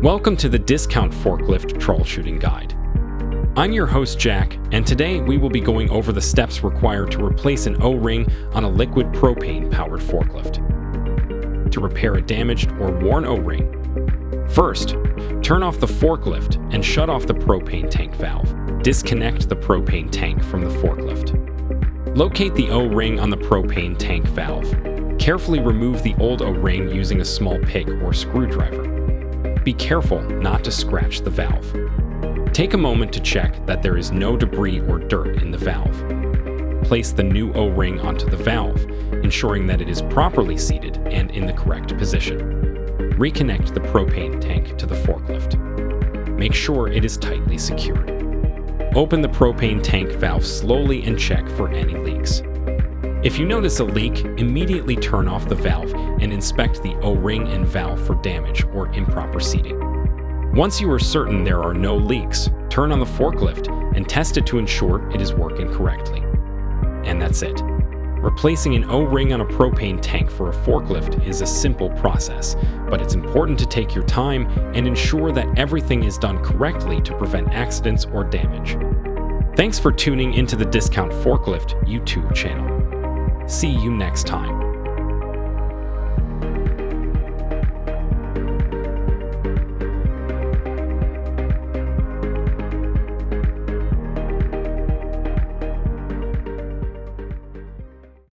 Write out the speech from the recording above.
Welcome to the Discount Forklift Troubleshooting Guide. I'm your host Jack, and today we will be going over the steps required to replace an O-ring on a liquid propane-powered forklift. To repair a damaged or worn O-ring, first, turn off the forklift and shut off the propane tank valve. Disconnect the propane tank from the forklift. Locate the O-ring on the propane tank valve. Carefully remove the old O-ring using a small pick or screwdriver. Be careful not to scratch the valve. Take a moment to check that there is no debris or dirt in the valve. Place the new O-ring onto the valve, ensuring that it is properly seated and in the correct position. Reconnect the propane tank to the forklift. Make sure it is tightly secured. Open the propane tank valve slowly and check for any leaks. If you notice a leak, immediately turn off the valve and inspect the O-ring and valve for damage or improper seating. Once you are certain there are no leaks, turn on the forklift and test it to ensure it is working correctly. And that's it. Replacing an O-ring on a propane tank for a forklift is a simple process, but it's important to take your time and ensure that everything is done correctly to prevent accidents or damage. Thanks for tuning into the Discount Forklift YouTube channel. See you next time.